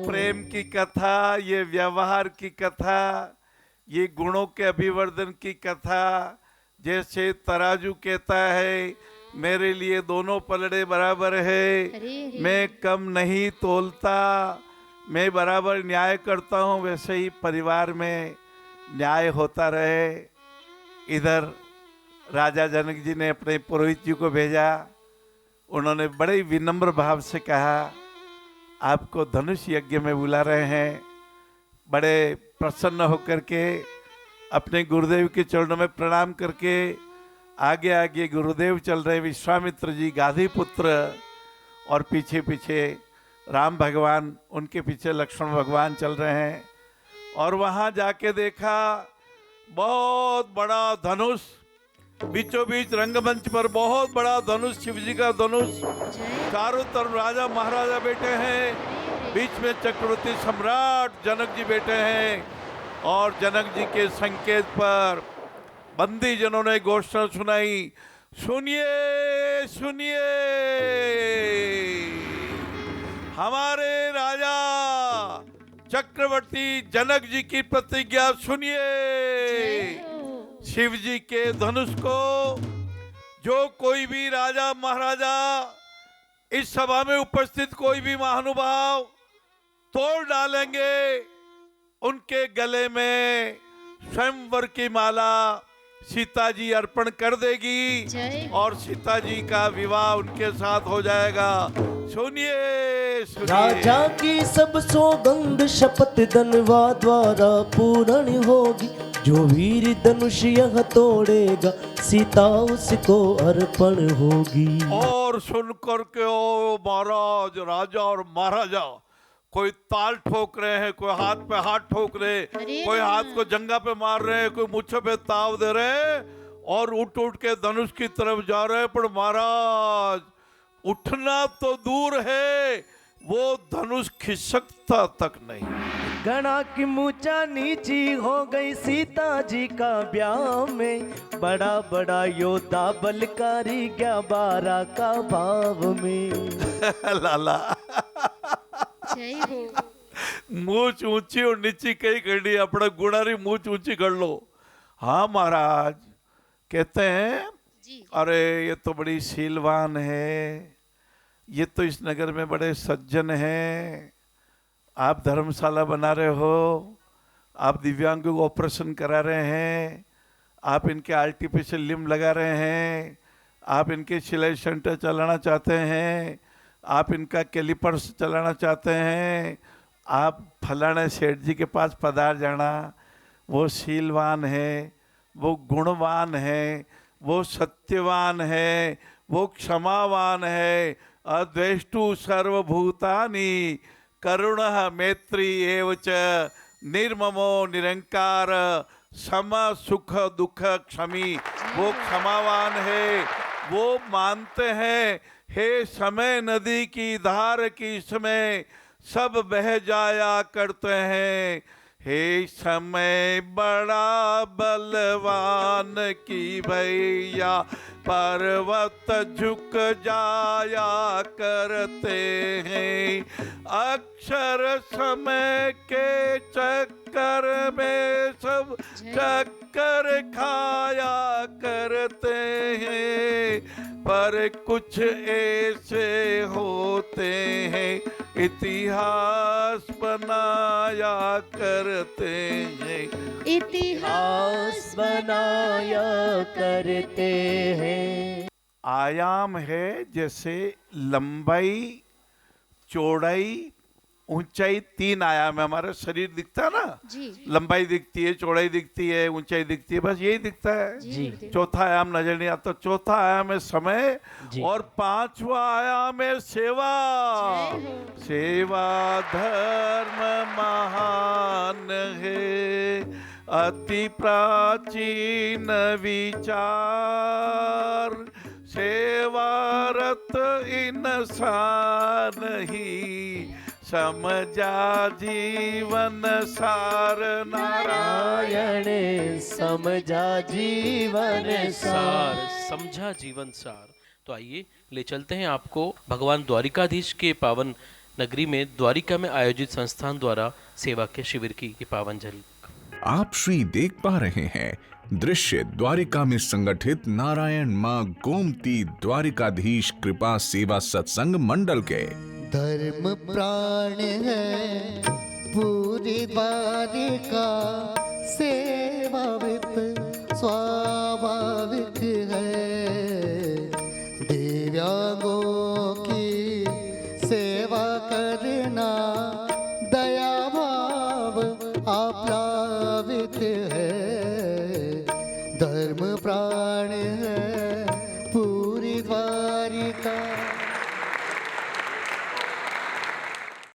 प्रेम की कथा, ये व्यवहार की कथा, ये गुणों के अभिवर्धन की कथा। जैसे तराजू कहता है मेरे लिए दोनों पलड़े बराबर है, मैं कम नहीं तोलता, मैं बराबर न्याय करता हूँ, वैसे ही परिवार में न्याय होता रहे। इधर राजा जनक जी ने अपने पुरोहित जी को भेजा। उन्होंने बड़े विनम्र भाव से कहा आपको धनुष यज्ञ में बुला रहे हैं। बड़े प्रसन्न होकर के अपने गुरुदेव के चरणों में प्रणाम करके आगे आगे गुरुदेव चल रहे, विश्वामित्र जी गाधी पुत्र, और पीछे पीछे राम भगवान, उनके पीछे लक्ष्मण भगवान चल रहे हैं। और वहां जाके देखा बहुत बड़ा धनुष, बीचों बीच रंगमंच पर बहुत बड़ा धनुष, शिव जी का धनुष, चारों तरफ राजा महाराजा बैठे हैं, बीच में चक्रवर्ती सम्राट जनक जी बैठे हैं। और जनक जी के संकेत पर बंदी जनों ने घोषणा सुनाई, सुनिए सुनिए, हमारे राजा चक्रवर्ती जनक जी की प्रतिज्ञा सुनिए। शिव जी के धनुष को जो कोई भी राजा महाराजा, इस सभा में उपस्थित कोई भी महानुभाव तोड़ डालेंगे, उनके गले में स्वयंवर की माला सीता जी अर्पण कर देगी और सीता जी का विवाह उनके साथ हो जाएगा। सुनिए सुनिए। राजा की सब सौगंध शपथ धनवा द्वारा पूर्ण होगी, जो वीर धनुष यह तोड़ेगा सीता उसको अर्पण होगी। और सुनकर के ओ महाराज, राजा और महाराजा, कोई ताल ठोक रहे हैं, कोई हाथ पे हाथ ठोक रहे, कोई हाथ को जंगा पे मार रहे हैं, कोई मुच्छों पे ताव दे रहे हैं और उठ उठ के धनुष की तरफ जा रहे हैं। पर महाराज उठना तो दूर है, वो धनुष खिसकता तक नहीं। गणा की मूचा नीची हो गई सीता जी का ब्याह में, बड़ा बड़ा योद्धा बलकारी क्या 12 का भाव में। लाला मूछ ऊंची और नीची कई करनी, अपना गुणारी मूछ ऊंची कर लो। हाँ महाराज कहते हैं अरे ये तो बड़ी शीलवान है, ये तो इस नगर में बड़े सज्जन हैं, आप धर्मशाला बना रहे हो, आप दिव्यांगों को ऑपरेशन करा रहे हैं, आप इनके आर्टिफिशियल लिम्ब लगा रहे हैं, आप इनके सिलाई सेंटर चलाना चाहते हैं, आप इनका कैलिपर्स चलाना चाहते हैं, आप फलाने सेठ जी के पास पधार जाना। वो शीलवान है, वो गुणवान है, वो सत्यवान है, वो क्षमावान है, अद्वेष्टु सर्वभूतानि करुणः मैत्री एवच निर्ममो निरंकार सम सुख दुख क्षमी। वो क्षमावान है, वो मानते हैं हे समय नदी की धार की समय सब बह जाया करते हैं, हे समय बड़ा बलवान की भैया पर्वत झुक जाया करते हैं, अक्षर समय के चक्कर में सब चक्कर खाया करते हैं, पर कुछ ऐसे होते हैं इतिहास बनाया करते हैं, इतिहास बनाया करते हैं। आयाम है जैसे लंबाई, चौड़ाई, ऊंचाई, 3 आयाम है। हमारा शरीर दिखता है ना जी। लंबाई दिखती है, चौड़ाई दिखती है, ऊंचाई दिखती है, बस यही दिखता है जी। चौथा आयाम नजर नहीं आता। चौथा आयाम है समय और 5वां आयाम है सेवा। सेवा धर्म महान है, अति प्राचीन विचार, सेवारत इंसान ही समझा जीवन सार। नारायण समझा जीवन सार, समझा जीवन सार। तो आइए ले चलते हैं आपको भगवान द्वारिकाधीश के पावन नगरी में द्वारिका में आयोजित संस्थान द्वारा सेवा के शिविर की ये पावन झलक। आप श्री देख पा रहे हैं दृश्य द्वारिका में संगठित नारायण माँ गोमती द्वारिकाधीश कृपा सेवा सत्संग मंडल के। धर्म प्राण है पूरी द्वारिका, सेवावित स्वाभाविक है। दिव्यांगों की सेवा करना दया भाव आप्लावित है। धर्म प्राण है